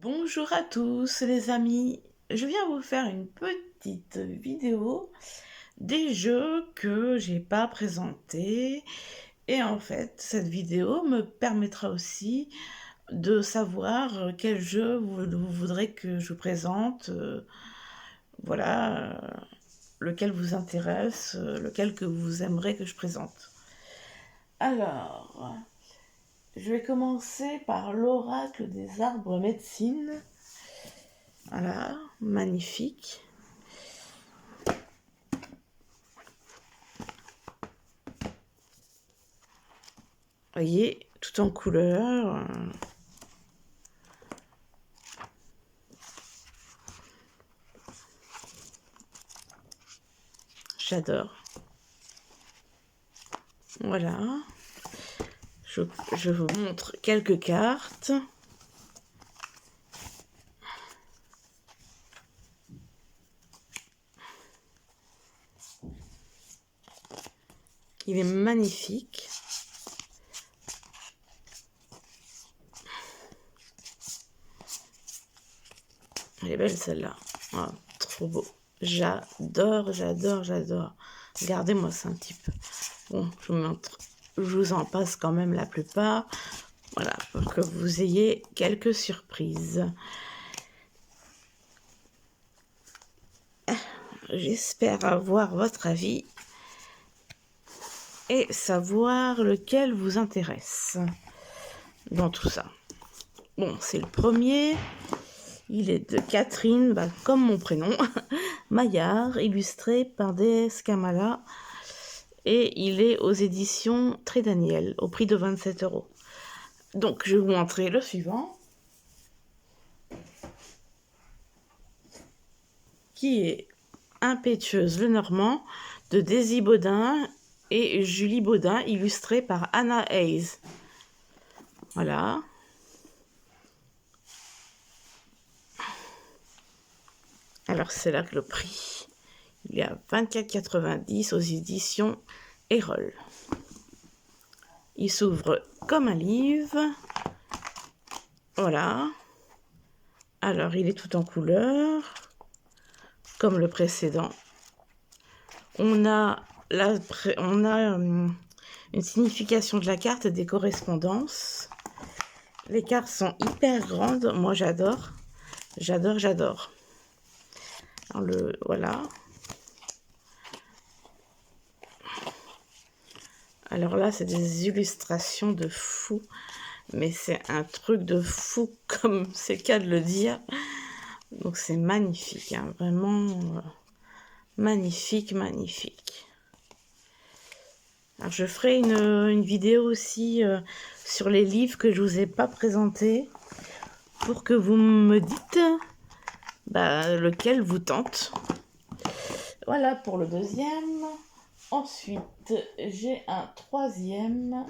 Bonjour à tous les amis, je viens vous faire une petite vidéo des jeux que j'ai pas présentés et en fait cette vidéo me permettra aussi de savoir quel jeu vous voudrez que je présente, voilà, lequel vous intéresse, lequel que vous aimeriez que je présente. Alors, je vais commencer par l'oracle des arbres médecine. Voilà, magnifique. Voyez, tout en couleur. J'adore. Voilà. Je vous montre quelques cartes. Il est magnifique. Elle est belle celle-là. Oh, trop beau. J'adore, j'adore, j'adore. Regardez-moi ça un petit peu. Bon, je vous montre. Je vous en passe quand même la plupart. Voilà, pour que vous ayez quelques surprises. J'espère avoir votre avis et savoir lequel vous intéresse dans tout ça. Bon, c'est le premier. Il est de Catherine, comme mon prénom, Maillard, illustré par DS Kamala. Et il est aux éditions Très Daniel, au prix de 27 €. Donc, je vais vous montrer le suivant, qui est Impétueuse le Normand, de Daisy Baudin et Julie Baudin, illustré par Anna Hayes. Voilà. Alors, c'est là que le prix, il est à 24,90 € aux éditions Erol. Il s'ouvre comme un livre. Voilà. Alors, il est tout en couleur, comme le précédent. On a une signification de la carte, des correspondances. Les cartes sont hyper grandes. Moi, j'adore. J'adore, j'adore. Voilà. Alors là, c'est des illustrations de fou. Mais c'est un truc de fou, comme c'est le cas de le dire. Donc, c'est magnifique. Hein, vraiment magnifique, magnifique. Alors, je ferai une vidéo aussi sur les livres que je ne vous ai pas présentés pour que vous me dites lequel vous tente. Voilà pour le deuxième. Ensuite, j'ai un troisième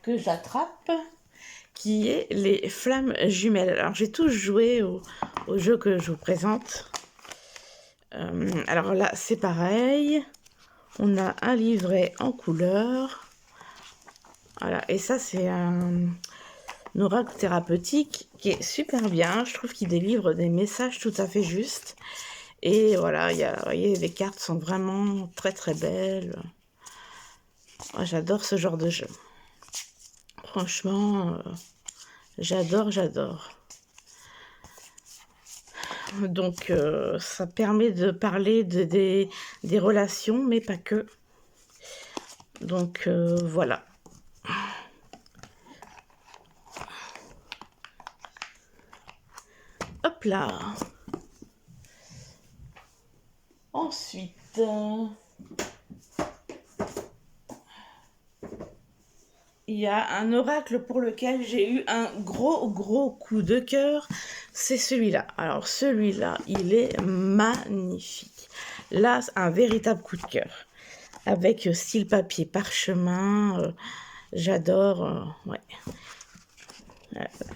que j'attrape qui est les flammes jumelles. Alors, j'ai tous joué au jeu que je vous présente. Alors là, c'est pareil. On a un livret en couleur. Voilà, et ça, c'est un oracle thérapeutique qui est super bien. Je trouve qu'il délivre des messages tout à fait justes. Et voilà, vous voyez, les cartes sont vraiment très très belles. Oh, j'adore ce genre de jeu. Franchement, j'adore, j'adore. Donc, ça permet de parler des relations, mais pas que. Donc, voilà. Hop là. Ensuite, il y a un oracle pour lequel j'ai eu un gros coup de cœur. C'est celui-là. Alors, celui-là, il est magnifique. Là, un véritable coup de cœur. Avec style papier parchemin. J'adore. Ouais.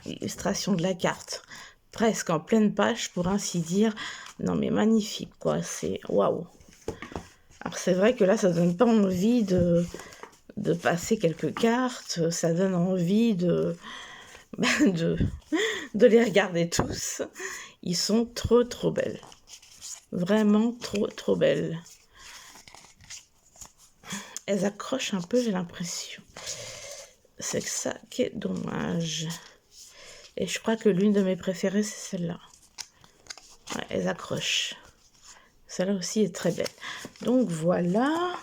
L'illustration de la carte. Presque en pleine page, pour ainsi dire. Non, mais magnifique, quoi. C'est waouh. Alors, c'est vrai que là, ça donne pas envie de passer quelques cartes. Ça donne envie de, de les regarder tous. Ils sont trop belles. Vraiment trop belles. Elles accrochent un peu, j'ai l'impression. C'est ça qui est dommage. Et je crois que l'une de mes préférées, c'est celle-là. Ouais, elles accrochent. Celle-là aussi est très belle. Donc voilà.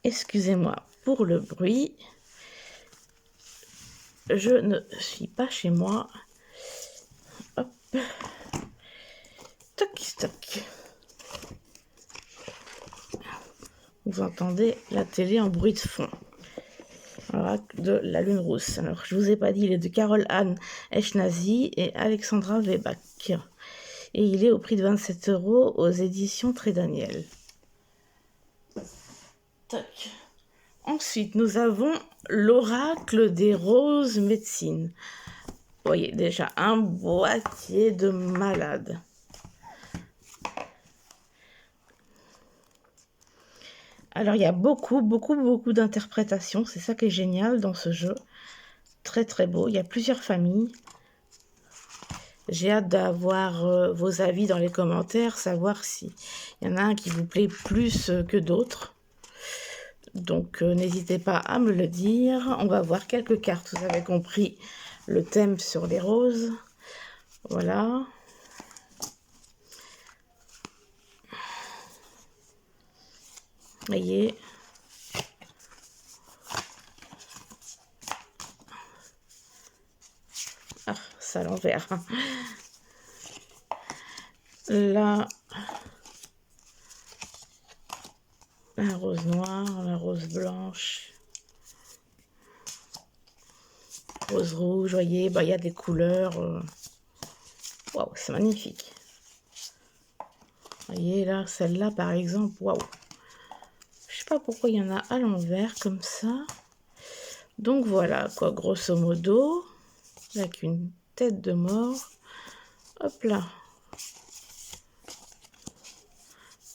Excusez-moi pour le bruit. Je ne suis pas chez moi. Hop. Toc, toc. Vous entendez la télé en bruit de fond. Voilà, de La Lune Rousse. Alors, je vous ai pas dit, il est de Carole Anne Eshnazi et Alexandra Weibach. Et il est au prix de 27 € aux éditions Très Daniel. Toc. Ensuite, nous avons l'Oracle des Roses Médecine. Vous voyez, déjà un boîtier de malade. Alors, il y a beaucoup d'interprétations. C'est ça qui est génial dans ce jeu. Très beau. Il y a plusieurs familles. J'ai hâte d'avoir vos avis dans les commentaires, savoir s'il y en a un qui vous plaît plus que d'autres. Donc, n'hésitez pas à me le dire. On va voir quelques cartes. Vous avez compris le thème sur les roses. Voilà. Voyez. Ah, ça à l'envers. Là, la rose noire, la rose blanche, rose rouge, voyez, bah, y a des couleurs. Waouh, c'est magnifique. Voyez là, celle-là par exemple, waouh. Je sais pas pourquoi il y en a à l'envers comme ça. Donc voilà, quoi, grosso modo, avec une tête de mort. Hop là.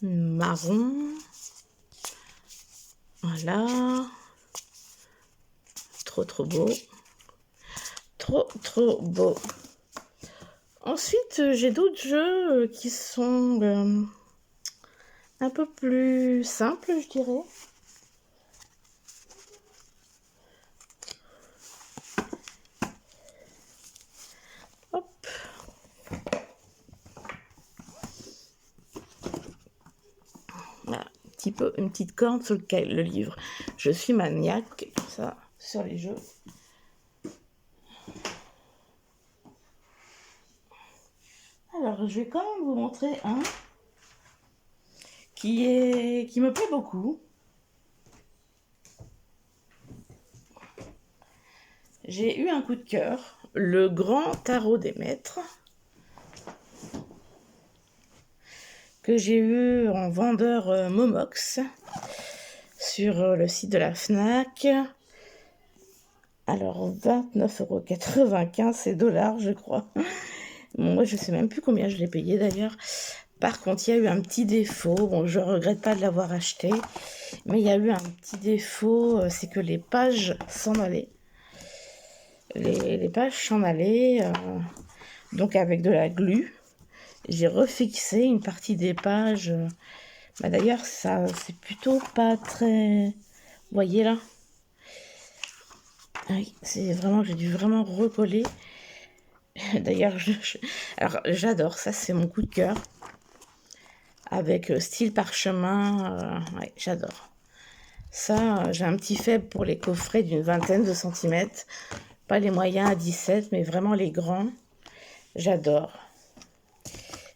Marron. Voilà. Trop beau. Trop beau. Ensuite, j'ai d'autres jeux qui sont un peu plus simples, je dirais. Hop. Voilà, une petite corne sur le livre. Je suis maniaque, ça, sur les jeux. Alors, je vais quand même vous montrer un qui me plaît beaucoup. J'ai eu un coup de cœur, le Grand Tarot des Maîtres, que j'ai eu en vendeur Momox sur le site de la Fnac. Alors, 29,95 €, c'est dollars, je crois. Bon, moi, je sais même plus combien je l'ai payé d'ailleurs. Par contre, il y a eu un petit défaut. Bon, je regrette pas de l'avoir acheté, mais il y a eu un petit défaut, c'est que les pages s'en allaient. Les pages s'en allaient, donc avec de la glu. J'ai refixé une partie des pages. Bah d'ailleurs, ça, c'est plutôt pas très... Vous voyez là? Oui, c'est vraiment, j'ai dû vraiment recoller. D'ailleurs, alors j'adore ça, c'est mon coup de cœur. Avec style parchemin, ouais, j'adore. Ça, j'ai un petit faible pour les coffrets d'une vingtaine de centimètres. Pas les moyens à 17, mais vraiment les grands. J'adore.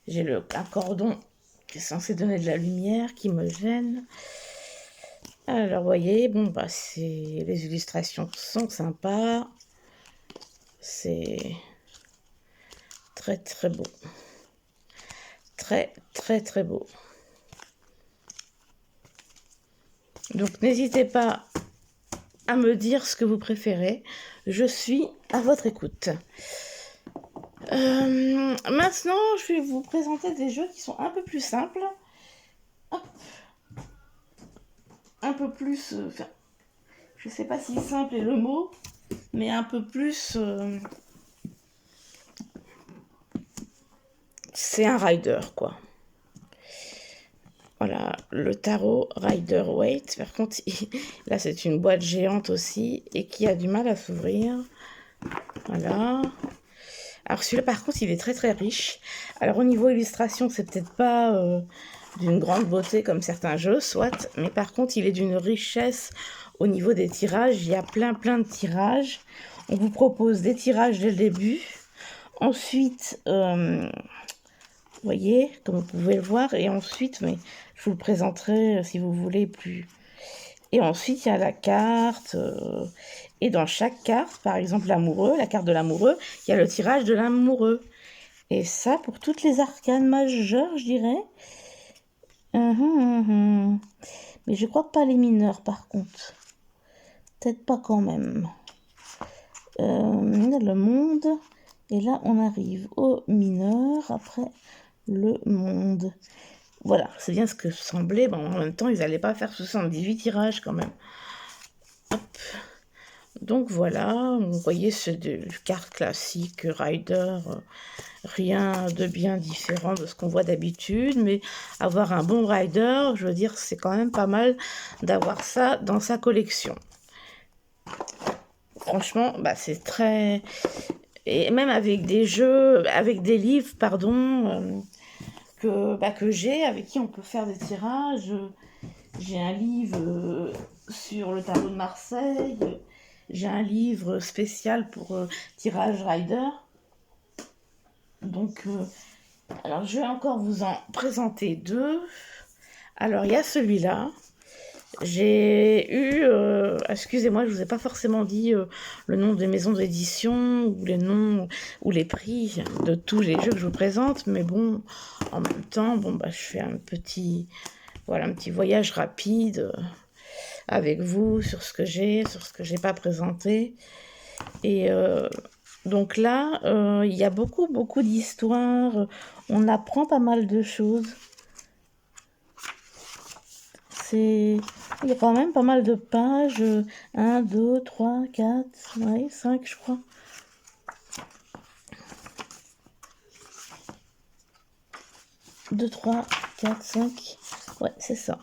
J'ai un cordon qui est censé donner de la lumière, qui me gêne. Alors, vous voyez, bon, bah, les illustrations sont sympas. C'est très beau. Très beau. Donc, n'hésitez pas à me dire ce que vous préférez. Je suis à votre écoute. Maintenant, je vais vous présenter des jeux qui sont un peu plus simples. Hop. un peu plus, je sais pas si simple est le mot, mais un peu plus, c'est un rider quoi. Voilà, le tarot Rider-Waite. Par contre, là, c'est une boîte géante aussi et qui a du mal à s'ouvrir. Voilà. Alors, celui-là, par contre, il est très, très riche. Alors, au niveau illustration, c'est peut-être pas d'une grande beauté comme certains jeux, soit. Mais par contre, il est d'une richesse au niveau des tirages. Il y a plein, plein de tirages. On vous propose des tirages dès le début. Ensuite, vous voyez, comme vous pouvez le voir. Et ensuite, mais je vous le présenterai si vous voulez plus. Et ensuite, il y a la carte. Et dans chaque carte, par exemple l'amoureux, la carte de l'amoureux, il y a le tirage de l'amoureux. Et ça, pour toutes les arcanes majeures, je dirais. Mais je crois pas les mineurs, par contre. Peut-être pas quand même. Le monde. Et là, on arrive au mineur. Après, le monde. Voilà, c'est bien ce que semblait. Bon, en même temps, ils n'allaient pas faire 78 tirages quand même. Hop. Donc voilà, vous voyez, c'est des cartes classiques, Rider, rien de bien différent de ce qu'on voit d'habitude, mais avoir un bon Rider, je veux dire, c'est quand même pas mal d'avoir ça dans sa collection. Franchement, bah, c'est très... Et même avec des jeux, avec des livres, pardon, que j'ai, avec qui on peut faire des tirages. J'ai un livre sur le tarot de Marseille, j'ai un livre spécial pour tirage Rider. Donc, alors je vais encore vous en présenter deux. Alors, il y a celui-là. J'ai eu, excusez-moi, je vous ai pas forcément dit le nom des maisons d'édition ou les noms ou les prix de tous les jeux que je vous présente, mais bon, en même temps, bon bah je fais un petit, voilà, un petit voyage rapide avec vous sur ce que j'ai pas présenté. Et donc là, il y a beaucoup d'histoires. On apprend pas mal de choses. Il y a quand même pas mal de pages. 1, 2, 3, 4, 5, je crois. Deux, 3, 4, 5. Ouais, c'est ça.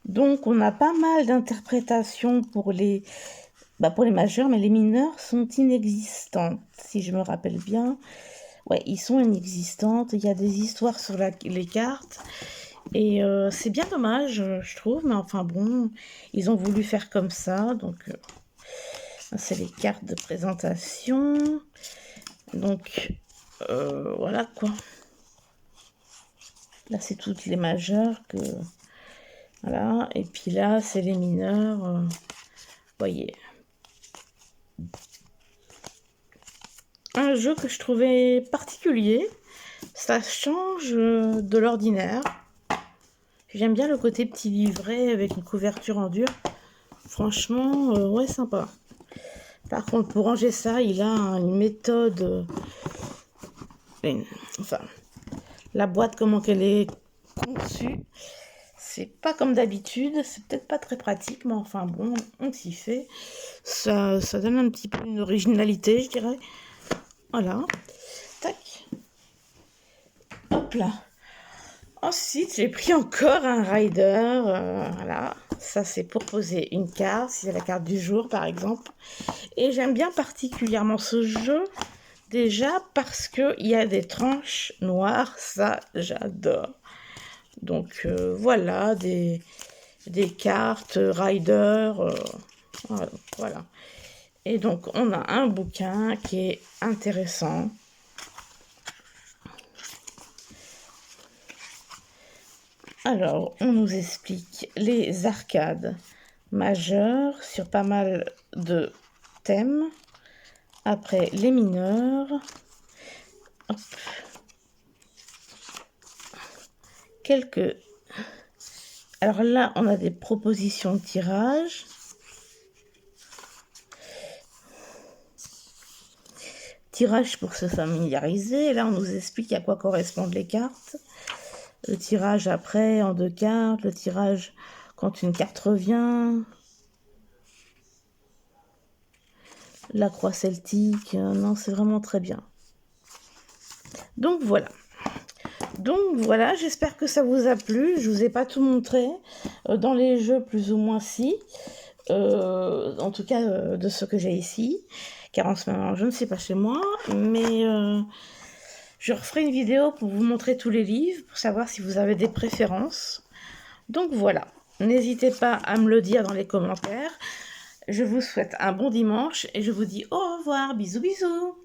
Donc, on a pas mal d'interprétations pour les majeurs, mais les mineurs sont inexistantes, si je me rappelle bien. Ouais, ils sont inexistantes. Il y a des histoires sur les cartes. Et c'est bien dommage, je trouve, mais enfin bon, ils ont voulu faire comme ça, donc c'est les cartes de présentation. Donc voilà quoi. Là, c'est toutes les majeures que... Voilà, et puis là, c'est les mineurs. Voyez. Un jeu que je trouvais particulier. Ça change de l'ordinaire. J'aime bien le côté petit livret avec une couverture en dur. Franchement, ouais, sympa. Par contre, pour ranger ça, il a une méthode... enfin, la boîte, comment qu'elle est conçue, c'est pas comme d'habitude. C'est peut-être pas très pratique, mais enfin bon, on s'y fait. Ça donne un petit peu une originalité, je dirais. Voilà. Tac. Hop là. Ensuite, j'ai pris encore un rider. Voilà. Ça, c'est pour poser une carte. Si c'est la carte du jour, par exemple. Et j'aime bien particulièrement ce jeu. Déjà parce qu'il y a des tranches noires. Ça, j'adore. Donc, voilà. Des cartes rider. Voilà. Et donc, on a un bouquin qui est intéressant. Alors, on nous explique les arcades majeures sur pas mal de thèmes. Après, les mineurs. Hop. Quelques... Alors là, on a des propositions de tirage. Tirage pour se familiariser. Là, on nous explique à quoi correspondent les cartes. Le tirage après en 2 cartes, le tirage Quand une carte revient, la croix celtique, non, c'est vraiment très bien. Donc voilà. J'espère que ça vous a plu. Je vous ai pas tout montré. Dans les jeux, plus ou moins si. En tout cas, de ce que j'ai ici. Car en ce moment, je ne sais pas chez moi. Mais je referai une vidéo pour vous montrer tous les livres, pour savoir si vous avez des préférences. Donc voilà. N'hésitez pas à me le dire dans les commentaires. Je vous souhaite un bon dimanche et je vous dis au revoir. Bisous, bisous.